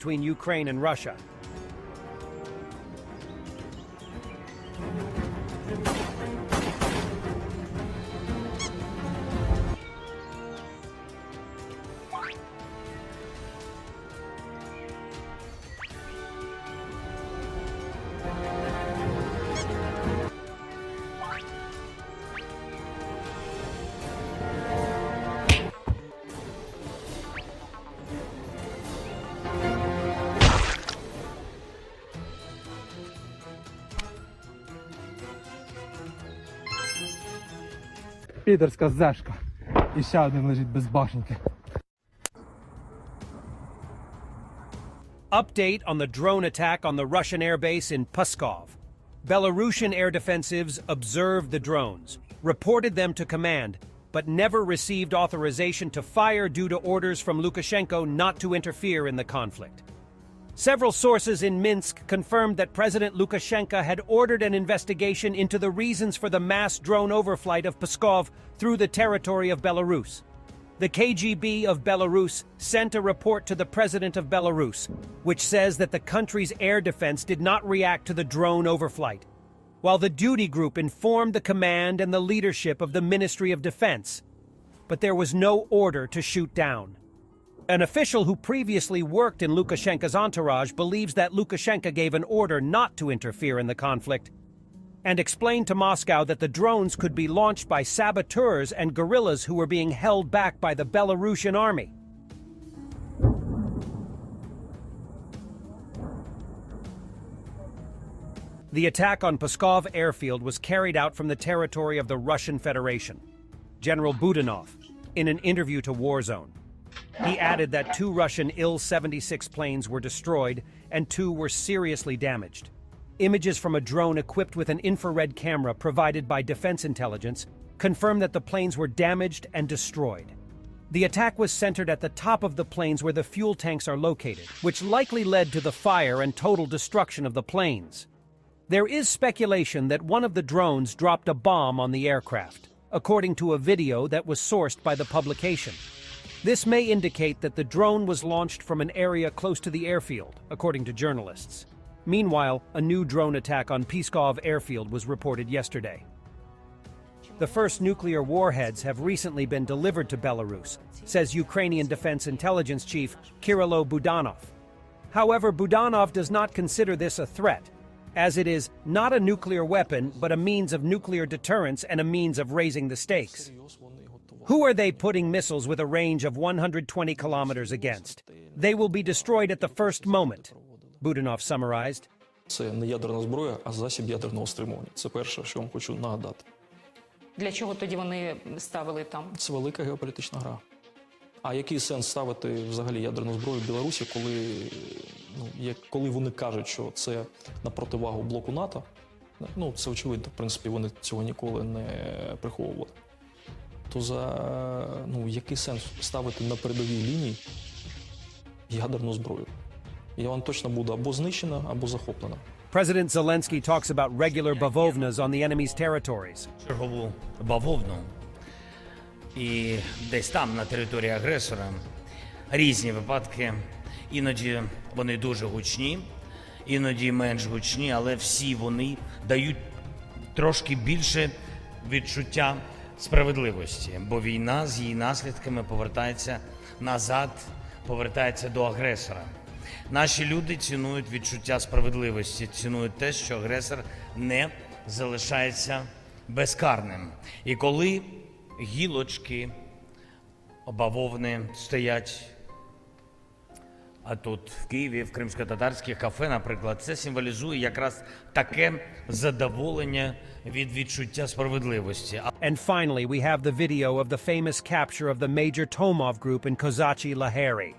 between Ukraine and Russia. Підерська зешка. І ще один лежить без башенки. Update on the drone attack on the Russian airbase in Pskov. Belarusian air defensives observed the drones, reported them to command, but never received authorization to fire due to orders from Lukashenko not to interfere in the conflict. Several sources in Minsk confirmed that President Lukashenko had ordered an investigation into the reasons for the mass drone overflight of Pskov through the territory of Belarus. The KGB of Belarus sent a report to the President of Belarus, which says that the country's air defense did not react to the drone overflight, while the duty group informed the command and the leadership of the Ministry of Defense. But there was no order to shoot down. An official who previously worked in Lukashenko's entourage believes that Lukashenko gave an order not to interfere in the conflict, and explained to Moscow that the drones could be launched by saboteurs and guerrillas who were being held back by the Belarusian army. The attack on Pskov airfield was carried out from the territory of the Russian Federation. General Budanov, in an interview to Warzone, he added that 2 Russian Il-76 planes were destroyed and 2 were seriously damaged. Images from a drone equipped with an infrared camera provided by Defense Intelligence confirm that the planes were damaged and destroyed. The attack was centered at the top of the planes where the fuel tanks are located, which likely led to the fire and total destruction of the planes. There is speculation that one of the drones dropped a bomb on the aircraft, according to a video that was sourced by the publication. This may indicate that the drone was launched from an area close to the airfield, according to journalists. Meanwhile, a new drone attack on Pskov airfield was reported yesterday. The first nuclear warheads have recently been delivered to Belarus, says Ukrainian Defense Intelligence Chief Kirilo Budanov. However, Budanov does not consider this a threat, as it is not a nuclear weapon but a means of nuclear deterrence and a means of raising the stakes. Who are they putting missiles with a range of 120 kilometers against? They will be destroyed at the first moment, Budanov summarized. Це не ядерна зброя, а засіб ядерного стримування. Це перше, що вам хочу нагадати. Для чого тоді вони ставили там? Це велика геополітична гра. А який сенс ставити взагалі ядерну зброю в Білорусі, коли вони кажуть, що це на противагу блоку НАТО? Ну, це очевидно, в принципі, вони цього ніколи не приховували. То який сенс ставити на передовій лінії ядерну зброю? І вона точно буде або знищена, або захоплена. President Zelensky talks about regular bavovnas on the enemy's territories. Чергову бавовну. І десь там, на території агресора, різні випадки. Іноді вони дуже гучні, іноді менш гучні, але всі вони дають трошки більше відчуття справедливості, бо війна з її наслідками повертається назад, повертається до агресора. Наші люди цінують відчуття справедливості, цінують те, що агресор не залишається безкарним. І коли гілочки бавовни стоять, а тут в Києві, в кримсько-татарських кафе, наприклад, це символізує якраз таке задоволення від відчуття справедливості. And finally, we have the video of the famous capture of the Major Tomov group in Kozachi Lahari.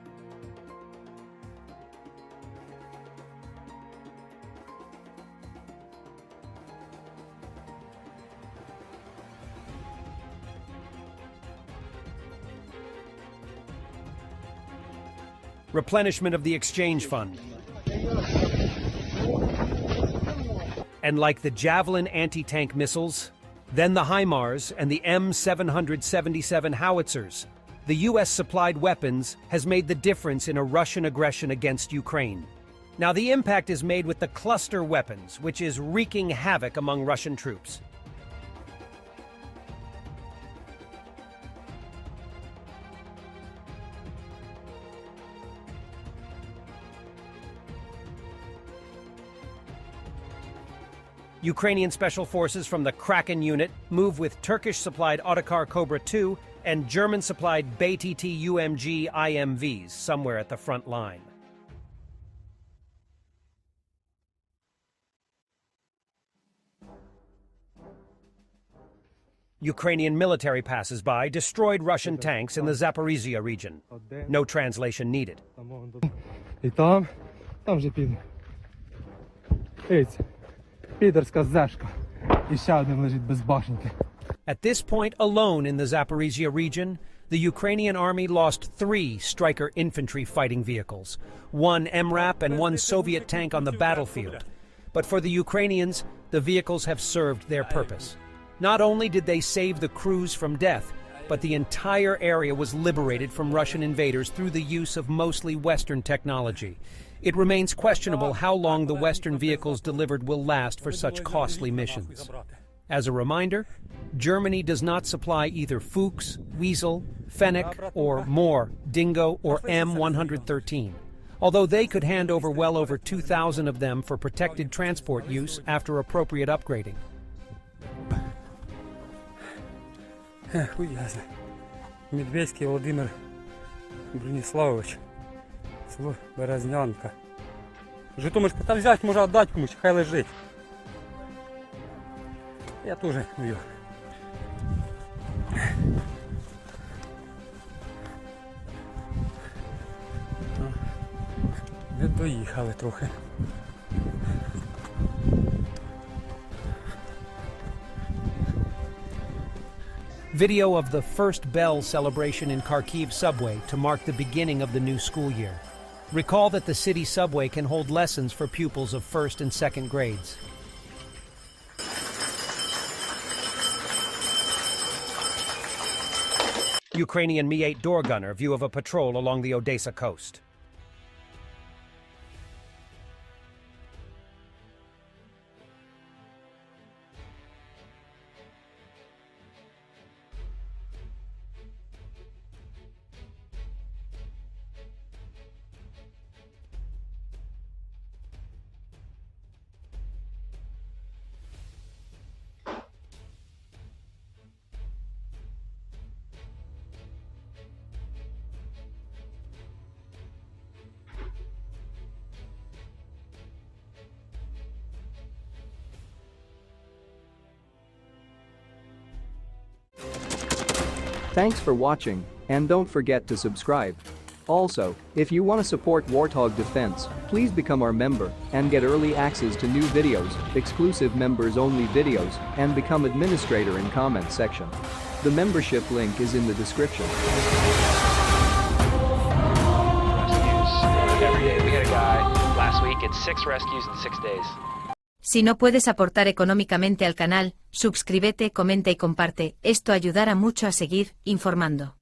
Replenishment of the exchange fund. And like the Javelin anti-tank missiles, then the HIMARS and the M777 howitzers, the US-supplied weapons has made the difference in a Russian aggression against Ukraine. Now, the impact is made with the cluster weapons, which is wreaking havoc among Russian troops. Ukrainian special forces from the Kraken unit move with Turkish-supplied Atakar Cobra II and German-supplied BTT UMG IMVs somewhere at the front line. Ukrainian military passes-by destroyed Russian tanks in the Zaporizhia region. No translation needed. І там вже піде. Дивіться, підерська зешка. І ще один лежить без башенки. At this point alone in the Zaporizhia region, the Ukrainian army lost 3 Stryker infantry fighting vehicles, 1 MRAP and 1 Soviet tank on the battlefield. But for the Ukrainians, the vehicles have served their purpose. Not only did they save the crews from death, but the entire area was liberated from Russian invaders through the use of mostly Western technology. It remains questionable how long the Western vehicles delivered will last for such costly missions. As a reminder, Germany does not supply either Fuchs, Weasel, Fennec, or more Dingo or M113, although they could hand over well over 2,000 of them for protected transport use after appropriate upgrading. Ясно. Медведський Володимир Броніславович, село Березнянка. Житомирська, та взяти, може віддати комусь, хай лежить. Я теж вів. Не доїхали трохи. Video of the first bell celebration in Kharkiv subway to mark the beginning of the new school year. Recall that the city subway can hold lessons for pupils of first and second grades. Ukrainian Mi-8 door gunner view of a patrol along the Odessa coast. Thanks for watching, and don't forget to subscribe. Also, if you want to support Warthog Defense, please become our member and get early access to new videos, exclusive members-only videos, and become administrator in comment section. The membership link is in the description. Every day we had a guy last week at 6 rescues in 6 days. Si no puedes aportar económicamente al canal, suscríbete, comenta y comparte, esto ayudará mucho a seguir informando.